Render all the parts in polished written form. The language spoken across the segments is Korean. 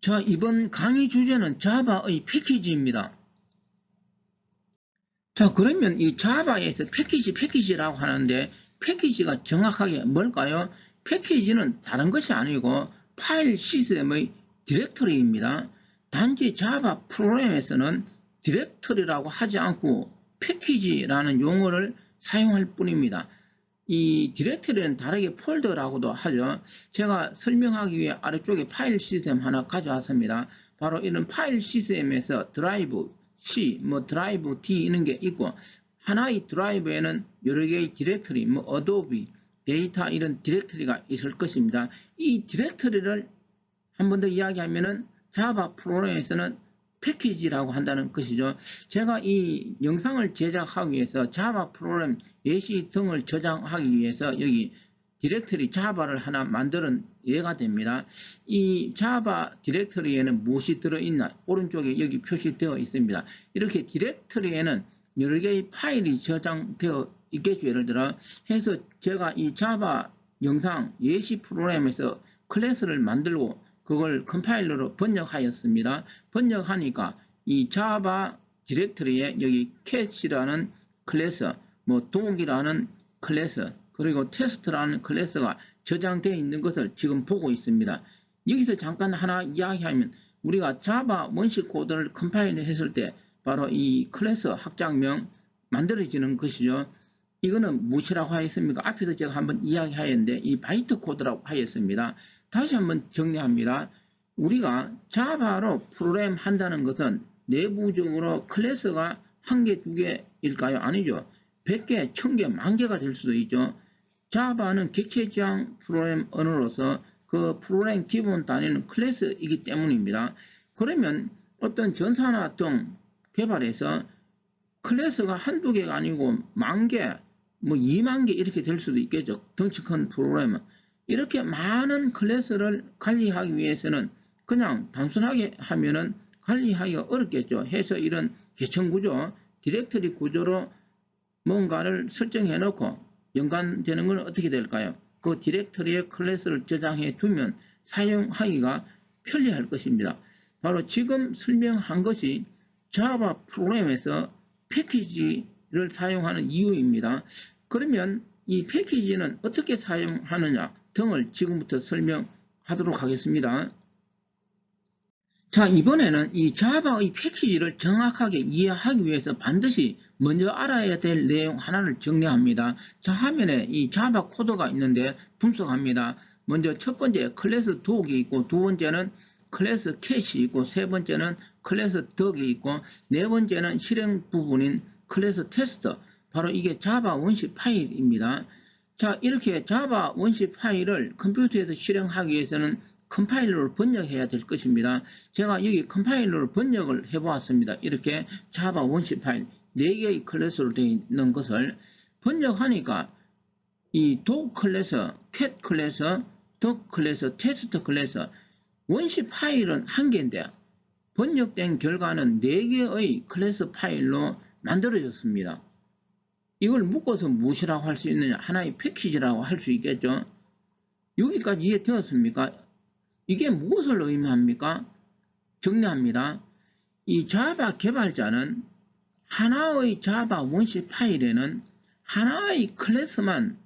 자, 이번 강의 주제는 자바의 패키지입니다. 자, 그러면 이 자바에서 패키지라고 하는데 패키지가 정확하게 뭘까요? 패키지는 다른 것이 아니고 파일 시스템의 디렉터리입니다. 단지 자바 프로그램에서는 디렉터리라고 하지 않고 패키지라는 용어를 사용할 뿐입니다. 이 디렉터리는 다르게 폴더라고도 하죠. 제가 설명하기 위해 아래쪽에 파일 시스템 하나 가져왔습니다. 바로 이런 파일 시스템에서 드라이브 C, 드라이브 D 이런 게 있고, 하나의 드라이브에는 여러 개의 디렉터리, 어도비, 데이터 이런 디렉터리가 있을 것입니다. 이 디렉터리를 한 번 더 이야기하면은 자바 프로그램에서는 패키지라고 한다는 것이죠. 제가 이 영상을 제작하기 위해서 자바 프로그램 예시 등을 저장하기 위해서 여기 디렉터리 자바를 하나 만드는 예가 됩니다. 이 자바 디렉터리에는 무엇이 들어있나? 오른쪽에 여기 표시되어 있습니다. 이렇게 디렉터리에는 여러 개의 파일이 저장되어 있겠죠. 예를 들어 해서 제가 이 자바 영상 예시 프로그램에서 클래스를 만들고 그걸 컴파일러로 번역하였습니다. 번역하니까 이 자바 디렉터리에 여기 catch라는 클래스, 동이라는 클래스, 그리고 테스트라는 클래스가 저장되어 있는 것을 지금 보고 있습니다. 여기서 잠깐 하나 이야기하면 우리가 자바 원식 코드를 컴파일 했을 때 바로 이 클래스 확장명 만들어지는 것이죠. 이거는 무엇이라고 하였습니까? 앞에서 제가 한번 이야기하였는데 이 바이트 코드라고 하였습니다. 다시 한번 정리합니다. 우리가 자바로 프로그램 한다는 것은 내부적으로 클래스가 1개, 2개일까요? 아니죠. 100개, 1000개, 10,000개가 될 수도 있죠. 자바는 객체 지향 프로그램 언어로서 그 프로그램 기본 단위는 클래스이기 때문입니다. 그러면 어떤 전산화 등 개발에서 클래스가 한두 개가 아니고 10,000개, 20,000개 이렇게 될 수도 있겠죠. 덩치 큰 프로그램은. 이렇게 많은 클래스를 관리하기 위해서는 그냥 단순하게 하면은 관리하기가 어렵겠죠. 해서 이런 계층구조, 디렉터리 구조로 뭔가를 설정해 놓고 연관되는 건 어떻게 될까요? 그 디렉터리에 클래스를 저장해 두면 사용하기가 편리할 것입니다. 바로 지금 설명한 것이 자바 프로그램에서 패키지를 사용하는 이유입니다. 그러면 이 패키지는 어떻게 사용하느냐 등을 지금부터 설명하도록 하겠습니다. 자, 이번에는 이 자바의 패키지를 정확하게 이해하기 위해서 반드시 먼저 알아야 될 내용 하나를 정리합니다. 자, 화면에 이 자바 코드가 있는데 분석합니다. 먼저 첫 번째 클래스 독이 있고, 두 번째는 클래스 캣이 있고, 세 번째는 클래스 덕이 있고, 네 번째는 실행 부분인 클래스 테스터, 바로 이게 자바 원시 파일입니다. 자, 이렇게 자바 원시 파일을 컴퓨터에서 실행하기 위해서는 컴파일러를 번역해야 될 것입니다. 제가 여기 컴파일러를 번역을 해보았습니다. 이렇게 자바 원시 파일 4개의 클래스로 되어 있는 것을 번역하니까 이 독 클래스, 캣 클래스, 덕 클래스, 테스트 클래스 원시 파일은 1개인데 번역된 결과는 4개의 클래스 파일로 만들어졌습니다. 이걸 묶어서 무엇이라고 할 수 있느냐? 하나의 패키지라고 할 수 있겠죠. 여기까지 이해되었습니까? 이게 무엇을 의미합니까? 정리합니다. 이 자바 개발자는 하나의 자바 원시 파일에는 하나의 클래스만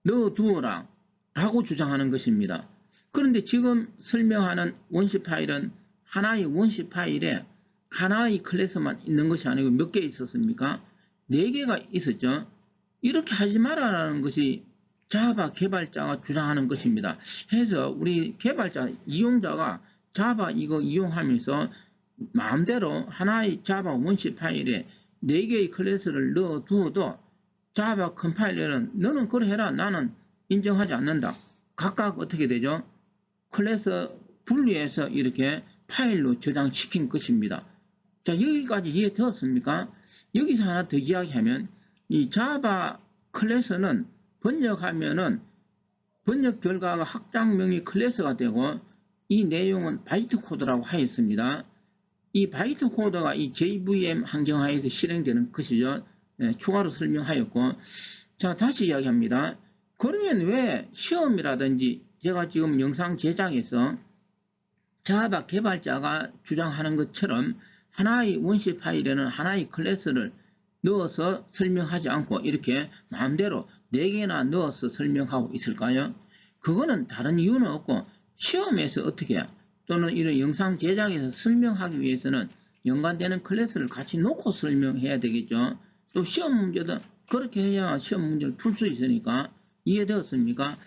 넣어두어라 라고 주장하는 것입니다. 그런데 지금 설명하는 원시 파일은 하나의 원시 파일에 하나의 클래스만 있는 것이 아니고 몇 개 있었습니까? 4개가 있었죠. 이렇게 하지 말아라는 것이 자바 개발자가 주장하는 것입니다. 해서 우리 개발자, 이용자가 자바 이거 이용하면서 마음대로 하나의 자바 원시 파일에 4개의 클래스를 넣어두어도 자바 컴파일러는 너는 그래 해라, 나는 인정하지 않는다. 각각 어떻게 되죠? 클래스 분리해서 이렇게 파일로 저장시킨 것입니다. 자, 여기까지 이해되었습니까? 여기서 하나 더 이야기하면 이 자바 클래스는 번역하면은 번역 결과가 확장명이 클래스가 되고 이 내용은 바이트 코드라고 하였습니다. 이 바이트 코드가 이 JVM 환경하에서 실행되는 것이죠. 추가로 설명하였고, 자, 다시 이야기합니다. 그러면 왜 시험이라든지 제가 지금 영상 제작에서 자바 개발자가 주장하는 것처럼 하나의 원시 파일에는 하나의 클래스를 넣어서 설명하지 않고 이렇게 마음대로 4개나 넣어서 설명하고 있을까요? 그거는 다른 이유는 없고 시험에서 어떻게 또는 이런 영상 제작에서 설명하기 위해서는 연관되는 클래스를 같이 놓고 설명해야 되겠죠. 또 시험 문제도 그렇게 해야 시험 문제를 풀 수 있으니까 이해되었습니까?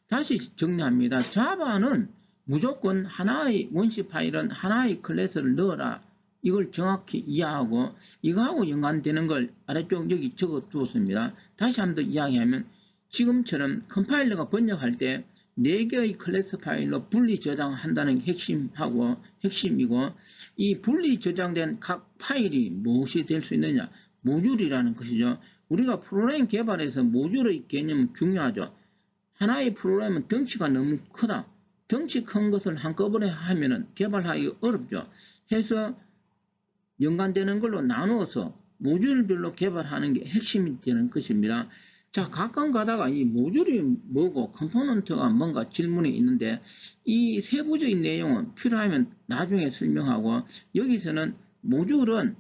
다시 정리합니다. 자바는 무조건 하나의 원시 파일은 하나의 클래스를 넣어라. 이걸 정확히 이해하고 이거하고 연관되는 걸 아래쪽 여기 적어 두었습니다. 다시 한번 더 이야기하면 지금처럼 컴파일러가 번역할 때 4개의 클래스 파일로 분리 저장한다는 게 핵심이고 이 분리 저장된 각 파일이 무엇이 될 수 있느냐? 모듈이라는 것이죠. 우리가 프로그램 개발에서 모듈의 개념은 중요하죠. 하나의 프로그램은 덩치가 너무 크다. 덩치 큰 것을 한꺼번에 하면은 개발하기 어렵죠. 해서 연관되는 걸로 나누어서 모듈별로 개발하는 게 핵심이 되는 것입니다. 자, 가끔 가다가 이 모듈이 뭐고 컴포넌트가 뭔가 질문이 있는데 이 세부적인 내용은 필요하면 나중에 설명하고 여기서는 모듈은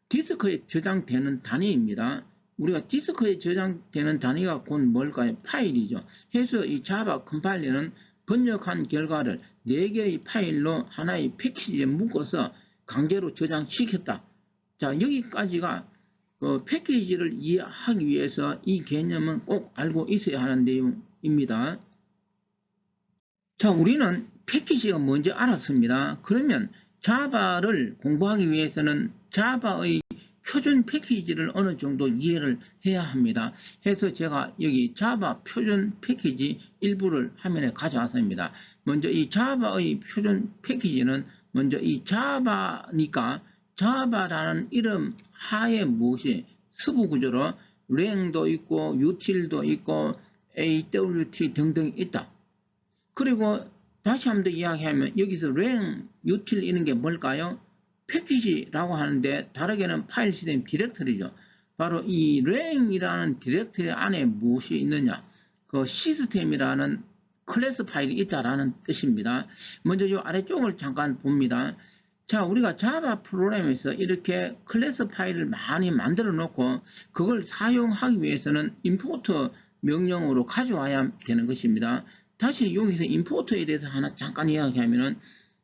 디스크에 저장되는 단위입니다. 우리가 디스크에 저장되는 단위가 곧 뭘까요? 파일이죠. 해서 이 자바 컴파일러는 번역한 결과를 4개의 파일로 하나의 패키지에 묶어서 강제로 저장시켰다. 자, 여기까지가 패키지를 이해하기 위해서 이 개념은 꼭 알고 있어야 하는 내용입니다. 자, 우리는 패키지가 뭔지 알았습니다. 그러면 자바를 공부하기 위해서는 자바의 표준 패키지를 어느 정도 이해를 해야 합니다. 해서 제가 여기 자바 표준 패키지 일부를 화면에 가져왔습니다. 먼저 이 자바의 표준 패키지는 먼저 이 자바니까 자바라는 이름 하에 무엇이 서부 구조로 랭도 있고 util도 있고 awt 등등 있다. 그리고 다시 한번 더 이야기하면 여기서 랭, util 이런 게 뭘까요? 패키지라고 하는데 다르게는 파일 시스템 디렉터리죠. 바로 이 랭이라는 디렉터리 안에 무엇이 있느냐? 그 시스템이라는 클래스 파일이 있다라는 뜻입니다. 먼저 이 아래쪽을 잠깐 봅니다. 자, 우리가 자바 프로그램에서 이렇게 클래스 파일을 많이 만들어 놓고 그걸 사용하기 위해서는 임포트 명령으로 가져와야 되는 것입니다. 다시 여기서 임포트에 대해서 하나 잠깐 이야기하면은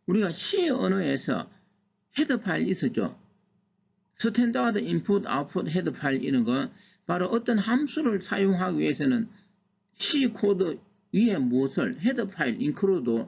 우리가 C 언어에서 헤더 파일 있었죠. 스탠다드 인풋, 아웃풋 헤더 파일 이런 거 바로 어떤 함수를 사용하기 위해서는 C 코드 위에 무엇을 헤더 파일 인클루드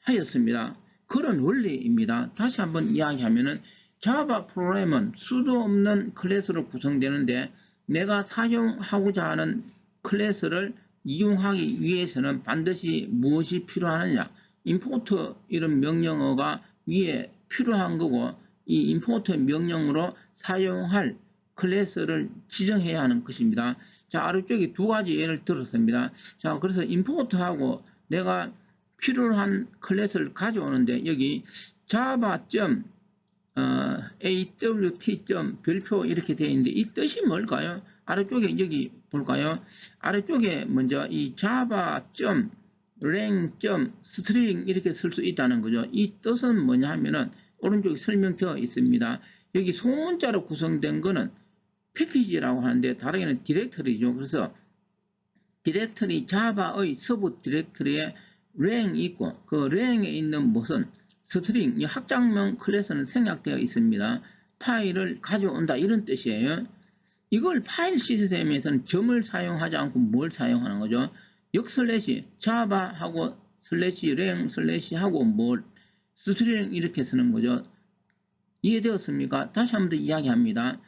하였습니다. 그런 원리입니다. 다시 한번 이야기하면은 자바 프로그램은 수도 없는 클래스로 구성되는데 내가 사용하고자 하는 클래스를 이용하기 위해서는 반드시 무엇이 필요하느냐? 임포트 이런 명령어가 위에 필요한 거고 이 임포트 명령으로 사용할 클래스를 지정해야 하는 것입니다. 자, 아래쪽에 두 가지 예를 들었습니다. 자, 그래서 임포트하고 내가 필요한 클래스를 가져오는데 여기 java.awt. 별표 이렇게 되어 있는데 이 뜻이 뭘까요? 아래쪽에 여기 볼까요? 아래쪽에 먼저 이 java.len.string 이렇게 쓸 수 있다는 거죠. 이 뜻은 뭐냐 하면은 오른쪽에 설명되어 있습니다. 여기 소문자로 구성된 거는 패키지라고 하는데 다르게는 디렉터리죠. 그래서 디렉터리 자바의 서브 디렉터리에 랭이 있고 그 랭에 있는 무슨 스트링, 이 학장명 클래스는 생략되어 있습니다. 파일을 가져온다 이런 뜻이에요. 이걸 파일 시스템에서는 점을 사용하지 않고 뭘 사용하는 거죠? 역슬래시 자바하고 슬래시 랭 슬래시 하고 뭘 스트링 이렇게 쓰는 거죠. 이해되었습니까? 다시 한번 더 이야기합니다.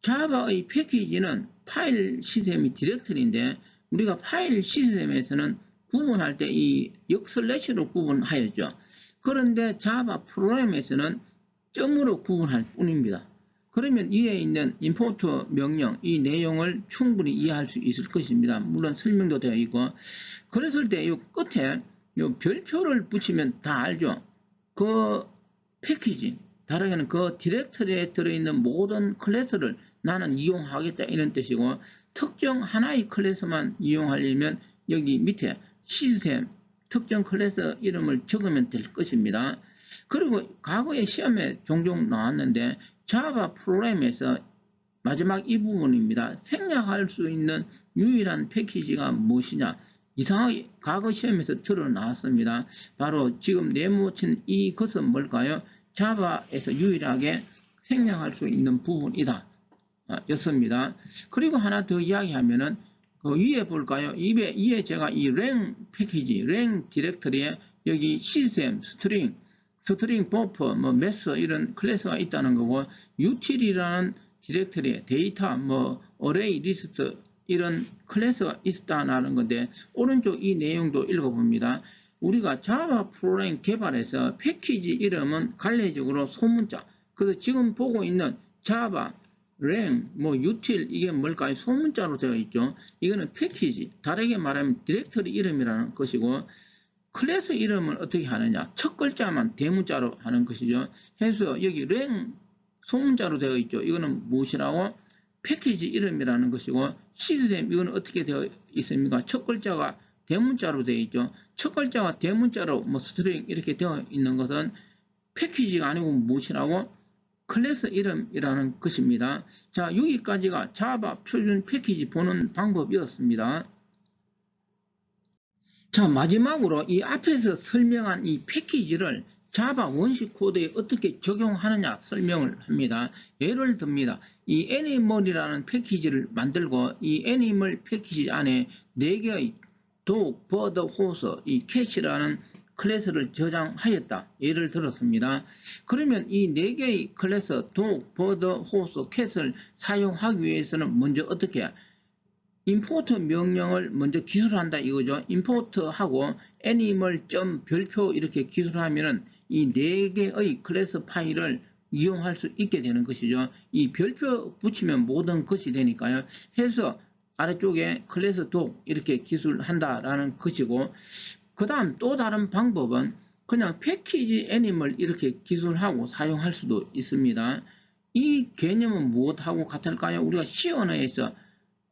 자바의 패키지는 파일 시스템이 디렉터리인데 우리가 파일 시스템에서는 구분할 때 이 역슬래시로 구분하였죠. 그런데 자바 프로그램에서는 점으로 구분할 뿐입니다. 그러면 위에 있는 임포트 명령 이 내용을 충분히 이해할 수 있을 것입니다. 물론 설명도 되어 있고 그랬을 때 이 끝에 이 별표를 붙이면 다 알죠. 그 패키지 다르게는 그 디렉터리에 들어있는 모든 클래스를 나는 이용하겠다 이런 뜻이고 특정 하나의 클래스만 이용하려면 여기 밑에 시스템 특정 클래스 이름을 적으면 될 것입니다. 그리고 과거에 시험에 종종 나왔는데 자바 프로그램에서 마지막 이 부분입니다. 생략할 수 있는 유일한 패키지가 무엇이냐? 이상하게 과거 시험에서 드러나왔습니다. 바로 지금 네모친 이것은 뭘까요? 자바에서 유일하게 생략할 수 있는 부분이다. 였습니다. 그리고 하나 더 이야기하면은 그 위에 볼까요? 위에 제가 이 랭 패키지, 랭 디렉터리에 여기 시스템, 스트링 버퍼, 메서 이런 클래스가 있다는 거고 util이라는 디렉터리에 데이터, 어레이, 리스트 이런 클래스가 있다는 건데 오른쪽 이 내용도 읽어봅니다. 우리가 자바 프로그램 개발에서 패키지 이름은 관례적으로 소문자. 그래서 지금 보고 있는 자바, 랭, util 이게 뭘까요? 소문자로 되어 있죠. 이거는 패키지, 다르게 말하면 디렉터리 이름이라는 것이고 클래스 이름을 어떻게 하느냐? 첫 글자만 대문자로 하는 것이죠. 해서 여기 랭 소문자로 되어 있죠. 이거는 무엇이라고? 패키지 이름이라는 것이고 시스템 이거는 어떻게 되어 있습니까? 첫 글자가 대문자로 되어 있죠. 첫 글자가 대문자로 스트링 이렇게 되어 있는 것은 패키지가 아니고 무엇이라고? 클래스 이름이라는 것입니다. 자, 여기까지가 자바 표준 패키지 보는 방법이었습니다. 자, 마지막으로 이 앞에서 설명한 이 패키지를 자바 원시 코드에 어떻게 적용하느냐 설명을 합니다. 예를 듭니다. 이 애니멀이라는 패키지를 만들고 이 애니멀 패키지 안에 4개의 dog, bird, horse, 이 cat이라는 클래스를 저장하였다. 예를 들었습니다. 그러면 이 4개의 클래스 dog, bird, horse, cat을 사용하기 위해서는 먼저 어떻게 임포트 명령을 먼저 기술한다 이거죠. 임포트하고 animal.별표 이렇게 기술하면은 이 4개의 클래스 파일을 이용할 수 있게 되는 것이죠. 이 별표 붙이면 모든 것이 되니까요. 해서 아래쪽에 클래스 독 이렇게 기술한다라는 것이고 그 다음 또 다른 방법은 그냥 패키지 애니멀 이렇게 기술하고 사용할 수도 있습니다. 이 개념은 무엇하고 같을까요? 우리가 C 언어에서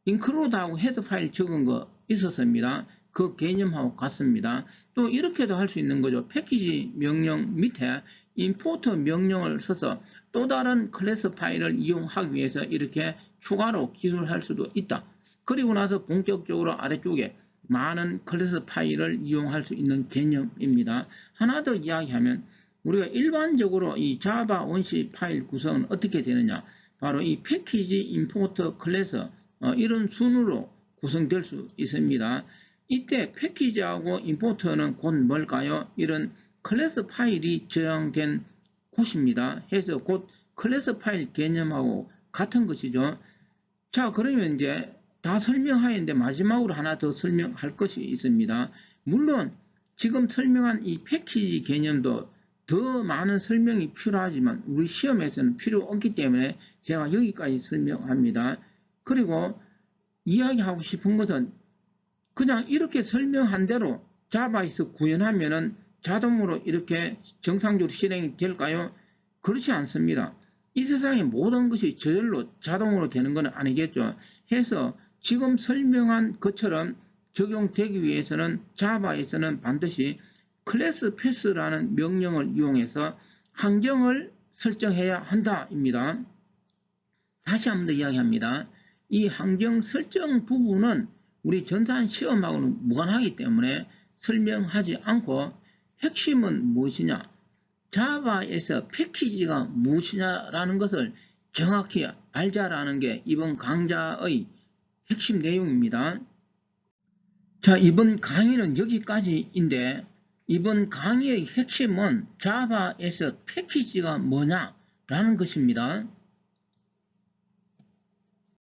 include하고 헤드 파일 적은 거 있었습니다. 그 개념하고 같습니다. 또 이렇게도 할 수 있는 거죠. 패키지 명령 밑에 import 명령을 써서 또 다른 클래스 파일을 이용하기 위해서 이렇게 추가로 기술할 수도 있다. 그리고 나서 본격적으로 아래쪽에 많은 클래스 파일을 이용할 수 있는 개념입니다. 하나 더 이야기하면 우리가 일반적으로 이 자바 원시 파일 구성은 어떻게 되느냐? 바로 이 패키지 임포트 클래스 이런 순으로 구성될 수 있습니다. 이때 패키지하고 임포트는 곧 뭘까요? 이런 클래스 파일이 저장된 곳입니다. 해서 곧 클래스 파일 개념하고 같은 것이죠. 자, 그러면 이제 다 설명하였는데 마지막으로 하나 더 설명할 것이 있습니다. 물론 지금 설명한 이 패키지 개념도 더 많은 설명이 필요하지만 우리 시험에서는 필요 없기 때문에 제가 여기까지 설명합니다. 그리고 이야기하고 싶은 것은 그냥 이렇게 설명한 대로 자바에서 구현하면은 자동으로 이렇게 정상적으로 실행이 될까요? 그렇지 않습니다. 이 세상의 모든 것이 저절로 자동으로 되는 건 아니겠죠. 해서 지금 설명한 것처럼 적용되기 위해서는 자바에서는 반드시 클래스 패스라는 명령을 이용해서 항정을 설정해야 한다입니다. 다시 한번 더 이야기합니다. 이 항정 설정 부분은 우리 전산 시험하고는 무관하기 때문에 설명하지 않고 핵심은 무엇이냐? 자바에서 패키지가 무엇이냐라는 것을 정확히 알자라는 게 이번 강좌의 핵심 내용입니다. 자, 이번 강의는 여기까지인데 이번 강의의 핵심은 자바에서 패키지가 뭐냐라는 것입니다.